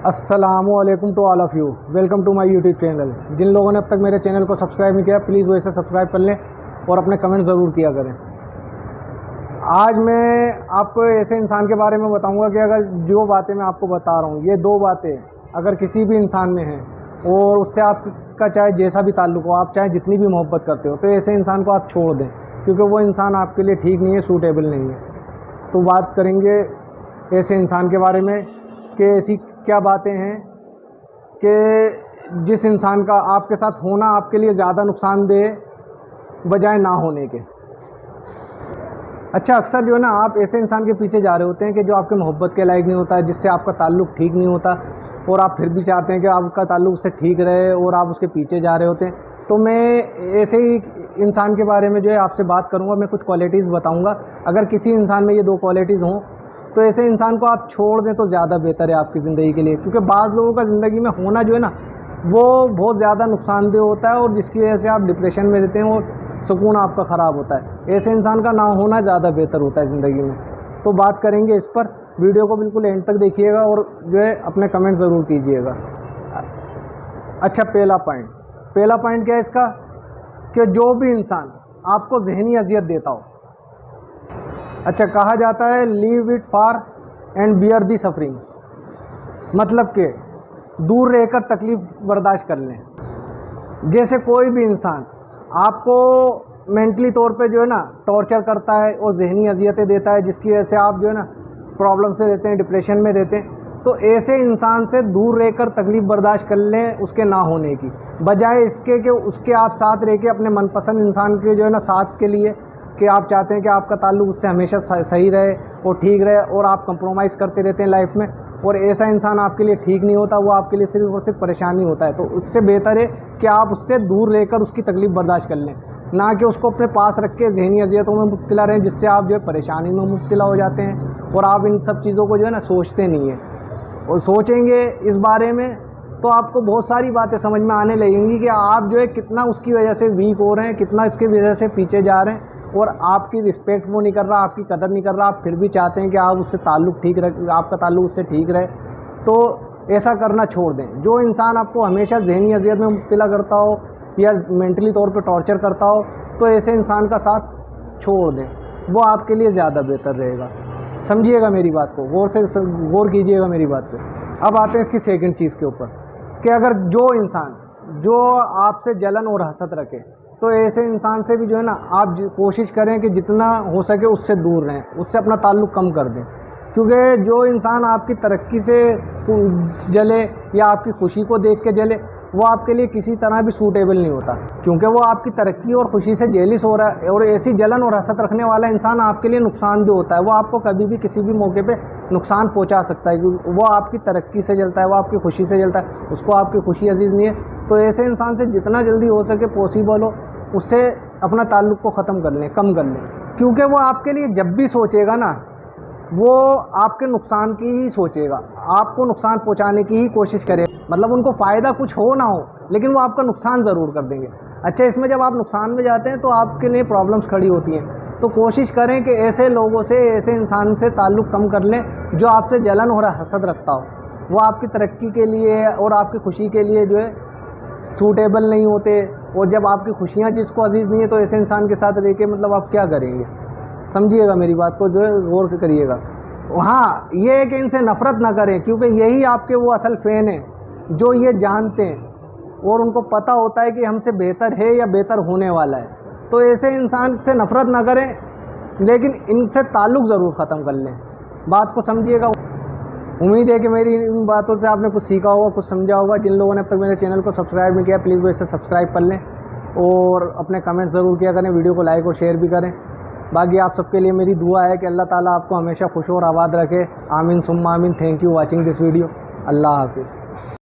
अस्सलामुअलैकुम to all of you. Welcome to my YouTube channel. जिन लोगों ने अब तक मेरे चैनल को सब्सक्राइब नहीं किया प्लीज़ वो इसे सब्सक्राइब कर लें और अपने कमेंट ज़रूर किया करें। आज मैं आपको ऐसे इंसान के बारे में बताऊंगा कि अगर जो बातें मैं आपको बता रहा हूँ, ये दो बातें अगर किसी भी इंसान में हैं और उससे आपका चाहे जैसा भी ताल्लुक़ हो, आप चाहे जितनी भी मोहब्बत करते हो, तो ऐसे इंसान को आप छोड़ दें, क्योंकि वो इंसान आपके लिए ठीक नहीं है, सूटेबल नहीं है। तो बात करेंगे ऐसे इंसान के बारे में कि ऐसी क्या बातें हैं कि जिस इंसान का आपके साथ होना आपके लिए ज़्यादा नुकसानदेह बजाय ना होने के। अच्छा, अक्सर जो है ना, आप ऐसे इंसान के पीछे जा रहे होते हैं कि जो आपके मोहब्बत के लायक नहीं होता है, जिससे आपका ताल्लुक़ ठीक नहीं होता, और आप फिर भी चाहते हैं कि आपका ताल्लुक़ उससे ठीक रहे और आप उसके पीछे जा रहे होते हैं। तो मैं ऐसे ही इंसान के बारे में जो है आपसे बात करूंगा। मैं कुछ क्वालिटीज़ बताऊंगा। अगर किसी इंसान में ये दो क्वालिटीज़ हों तो ऐसे इंसान को आप छोड़ दें तो ज़्यादा बेहतर है आपकी ज़िंदगी के लिए, क्योंकि बाज़ लोगों का ज़िंदगी में होना जो है ना, वो बहुत ज़्यादा नुकसानदेह होता है और जिसकी वजह से आप डिप्रेशन में रहते हैं और सुकून आपका ख़राब होता है। ऐसे इंसान का ना होना ज़्यादा बेहतर होता है ज़िंदगी में। तो बात करेंगे इस पर। वीडियो को बिल्कुल एंड तक देखिएगा और जो है अपने कमेंट ज़रूर कीजिएगा। अच्छा, पहला पॉइंट क्या है इसका, कि जो भी इंसान आपको ज़हनी अजियत देता हो। अच्छा, कहा जाता है leave it far and bear the suffering, मतलब कि दूर रहकर तकलीफ़ बर्दाश्त कर लें। जैसे कोई भी इंसान आपको मेंटली तौर पे जो है ना टॉर्चर करता है और ज़हनी अजियतें देता है, जिसकी वजह से आप जो है ना प्रॉब्लम से रहते हैं, डिप्रेशन में रहते हैं, तो ऐसे इंसान से दूर रहकर तकलीफ़ बर्दाश्त कर लें उसके ना होने की, बजाय इसके कि उसके आप साथ रह के अपने मनपसंद इंसान के जो है ना साथ के लिए, कि आप चाहते हैं कि आपका ताल्लुक़ उससे हमेशा सही रहे और ठीक रहे, और आप कंप्रोमाइज़ करते रहते हैं लाइफ में, और ऐसा इंसान आपके लिए ठीक नहीं होता, वो आपके लिए सिर्फ और सिर्फ परेशानी होता है। तो उससे बेहतर है कि आप उससे दूर रहकर उसकी तकलीफ़ बर्दाश्त कर लें, ना कि उसको अपने पास रख के ज़हनी अजियतों में मुब्तला रहें, जिससे आप जो है परेशानी में मुब्तला हो जाते हैं और आप इन सब चीज़ों को जो है ना सोचते नहीं हैं। और सोचेंगे इस बारे में तो आपको बहुत सारी बातें समझ में आने लगेंगी कि आप जो है कितना उसकी वजह से वीक हो रहे हैं, कितना इसकी वजह से पीछे जा रहे हैं, और आपकी रिस्पेक्ट वो नहीं कर रहा, आपकी कदर नहीं कर रहा, आप फिर भी चाहते हैं कि आप उससे ताल्लुक़ ठीक रहे, आपका ताल्लुक़ उससे ठीक रहे। तो ऐसा करना छोड़ दें। जो इंसान आपको हमेशा ज़हनी अजियत में मुब्तला करता हो या मेंटली तौर पे टॉर्चर करता हो, तो ऐसे इंसान का साथ छोड़ दें, वो आपके लिए ज़्यादा बेहतर रहेगा। समझिएगा मेरी बात को, गौर कीजिएगा मेरी बात पे। अब आते हैं इसकी सेकंड चीज़ के ऊपर, कि अगर जो इंसान जो आपसे जलन और हसद रखे, तो ऐसे इंसान से भी जो है ना आप कोशिश करें कि जितना हो सके उससे दूर रहें, उससे अपना ताल्लुक़ कम कर दें। क्योंकि जो इंसान आपकी तरक्की से जले या आपकी खुशी को देख के जले, वो आपके लिए किसी तरह भी सूटेबल नहीं होता, क्योंकि वो आपकी तरक्की और खुशी से जेलिस हो रहा है। और ऐसी जलन और हसद रखने वाला इंसान आपके लिए नुकसानदेह होता है। वो आपको कभी भी किसी भी मौके पे नुकसान पहुंचा सकता है, क्योंकि वो आपकी तरक्की से जलता है, वो आपकी खुशी से जलता है, उसको आपकी खुशी अजीज़ नहीं है। तो ऐसे इंसान से जितना जल्दी हो सके पॉसिबल हो उससे अपना ताल्लुक़ को ख़त्म कर लें, कम कर लें, क्योंकि वो आपके लिए जब भी सोचेगा ना, वो आपके नुकसान की ही सोचेगा, आपको नुकसान पहुंचाने की ही कोशिश करेगा। मतलब उनको फ़ायदा कुछ हो ना हो, लेकिन वो आपका नुकसान ज़रूर कर देंगे। अच्छा, इसमें जब आप नुकसान में जाते हैं तो आपके लिए प्रॉब्लम्स खड़ी होती हैं। तो कोशिश करें कि ऐसे लोगों से, ऐसे इंसान से ताल्लुक़ कम कर लें जो आपसे जलन और हसद रखता हो। वो आपकी तरक्की के लिए और आपकी खुशी के लिए जो है सूटेबल नहीं होते, और जब आपकी खुशियाँ जिसको अजीज़ नहीं है, तो ऐसे इंसान के साथ रह के मतलब आप क्या करेंगे। समझिएगा मेरी बात को, जो है गौर करिएगा। हाँ, ये है कि इनसे नफ़रत ना करें, क्योंकि यही आपके वो असल फ़ैन हैं जो ये जानते हैं और उनको पता होता है कि हमसे बेहतर है या बेहतर होने वाला है। तो ऐसे इंसान से नफ़रत ना करें, लेकिन इनसे ताल्लुक़ ज़रूर ख़त्म कर लें। बात को समझिएगा। उम्मीद है कि मेरी इन बातों से आपने कुछ सीखा होगा, कुछ समझा होगा। जिन लोगों ने अब तक मेरे चैनल को सब्सक्राइब नहीं किया प्लीज़ वो इसे सब्सक्राइब कर लें और अपने कमेंट ज़रूर किया करें, वीडियो को लाइक और शेयर भी करें। बाकी आप सबके लिए मेरी दुआ है कि अल्लाह ताला आपको हमेशा खुश और आबाद रखे। आमीन सुम्मा आमीन। Thank you watching this video. अल्लाह हाफिज़।